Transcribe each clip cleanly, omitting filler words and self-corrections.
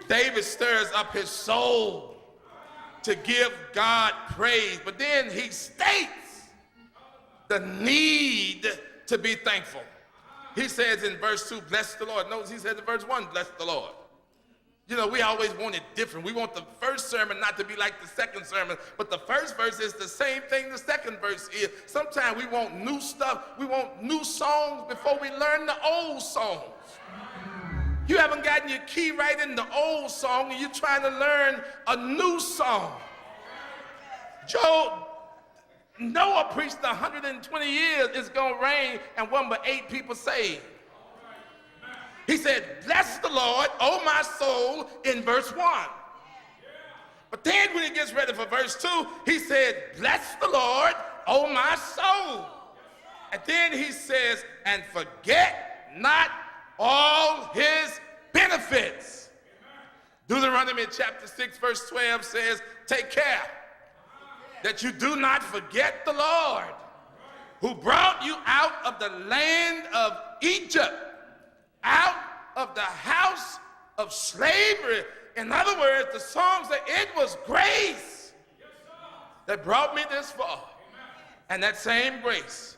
David stirs up his soul to give God praise, but then he states the need to be thankful. He says in verse 2, bless the Lord. Notice he says in verse 1, bless the Lord. You know, we always want it different. We want the first sermon not to be like the second sermon, but the first verse is the same thing the second verse is. Sometimes we want new stuff. We want new songs before we learn the old songs. You haven't gotten your key right in the old song and you're trying to learn a new song. Noah preached 120 years, it's going to rain, and one but 8 people saved. He said, bless the Lord, O my soul, in verse 1. But then when he gets ready for verse 2, he said, bless the Lord, O my soul. And then he says, and forget not all his benefits. Deuteronomy chapter 6, verse 12 says, take care that you do not forget the Lord who brought you out of the land of Egypt, out of the house of slavery. In other words, the song said, it was grace that brought me this far. And that same grace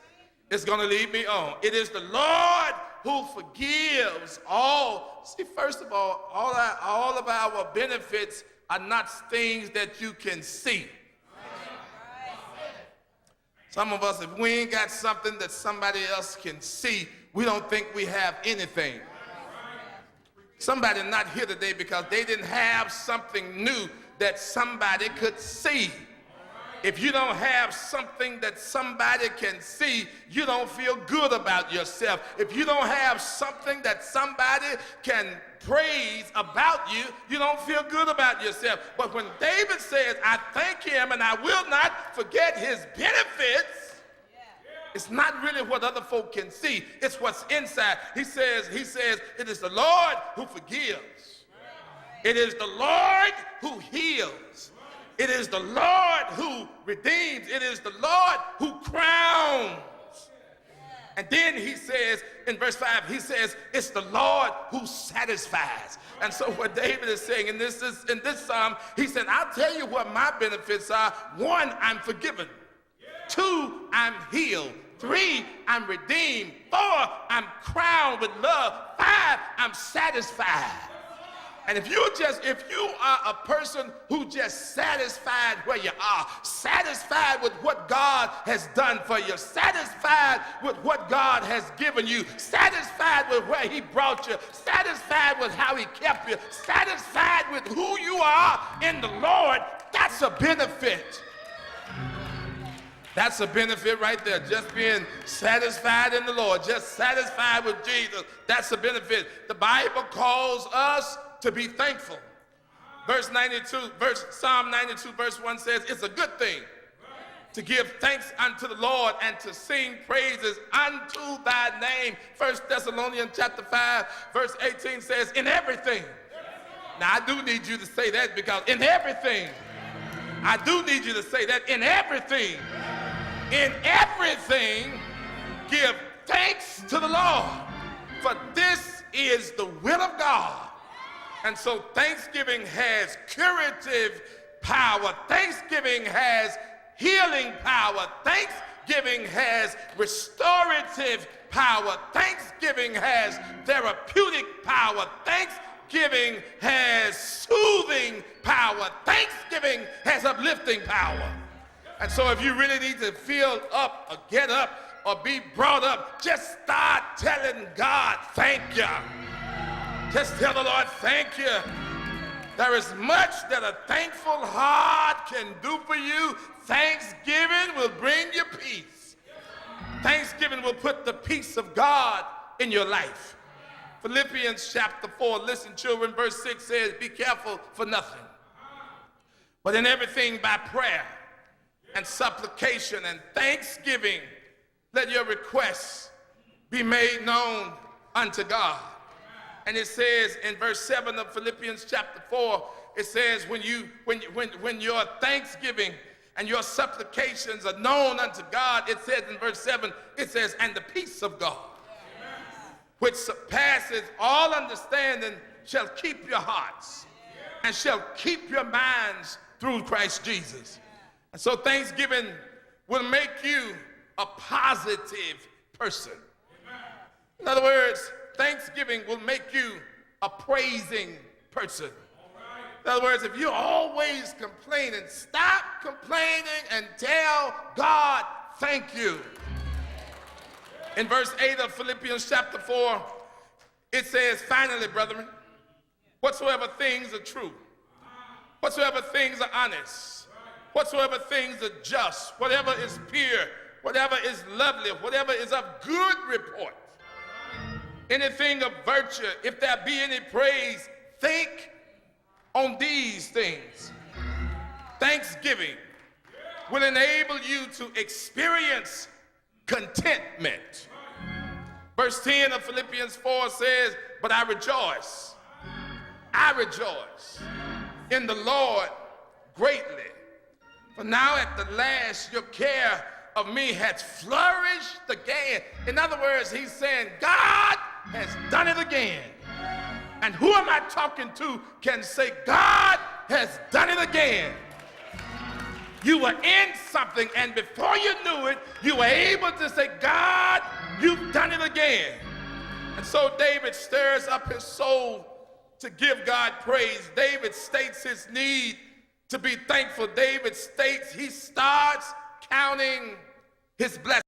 is going to lead me on. It is the Lord who forgives all. See, first of all of our benefits are not things that you can see. Some of us, if we ain't got something that somebody else can see, we don't think we have anything. Somebody not here today because they didn't have something new that somebody could see. If you don't have something that somebody can see, you don't feel good about yourself. If you don't have something that somebody can praise about you, you don't feel good about yourself. But when David says, I thank him and I will not forget his benefits, it's not really what other folk can see. It's what's inside. He says, it is the Lord who forgives. It is the Lord who heals. It is the Lord who redeems. It is the Lord who crowns. And then he says, in verse 5, he says, it's the Lord who satisfies. And so what David is saying in this psalm, he said, I'll tell you what my benefits are. 1, I'm forgiven. 2, I'm healed. 3, I'm redeemed. 4, I'm crowned with love. 5, I'm satisfied. And if you are a person who just satisfied where you are, satisfied with what God has done for you, satisfied with what God has given you, satisfied with where he brought you, satisfied with how he kept you, satisfied with who you are in the Lord, that's a benefit. That's a benefit right there. Just being satisfied in the Lord, just satisfied with Jesus, that's a benefit. The Bible calls us to be thankful. Psalm 92, verse 1 says, it's a good thing to give thanks unto the Lord and to sing praises unto thy name. 1 Thessalonians chapter 5, verse 18 says, in everything. Now, I do need you to say that because in everything, I do need you to say that in everything, give thanks to the Lord, for this is the will of God. And so Thanksgiving has curative power. Thanksgiving has healing power. Thanksgiving has restorative power. Thanksgiving has therapeutic power. Thanksgiving has soothing power. Thanksgiving has uplifting power. And so if you really need to feel up or get up or be brought up, just start telling God, thank you. Just tell the Lord, thank you. There is much that a thankful heart can do for you. Thanksgiving will bring you peace. Thanksgiving will put the peace of God in your life. Philippians chapter 4, listen children, verse 6 says, be careful for nothing, but in everything by prayer and supplication and thanksgiving, let your requests be made known unto God. And it says in verse 7 of Philippians chapter 4, it says when your thanksgiving and your supplications are known unto God, it says in verse 7, it says, and the peace of God, which surpasses all understanding, shall keep your hearts and shall keep your minds through Christ Jesus. And so Thanksgiving will make you a positive person. In other words, Thanksgiving will make you a praising person. In other words, if you're always complaining, stop complaining and tell God thank you. In verse 8 of Philippians chapter 4, it says, finally, brethren, whatsoever things are true, whatsoever things are honest, whatsoever things are just, whatever is pure, whatever is lovely, whatever is of good report, anything of virtue, if there be any praise, think on these things. Thanksgiving will enable you to experience contentment. Verse 10 of Philippians 4 says, but I rejoice in the Lord greatly. For now at the last your care of me has flourished again. In other words, he's saying, God has done it again. And who am I talking to can say, God has done it again. You were in something, and before you knew it, you were able to say, God, you've done it again. And so David stirs up his soul to give God praise. David states his need to be thankful. David states he starts counting his blessings.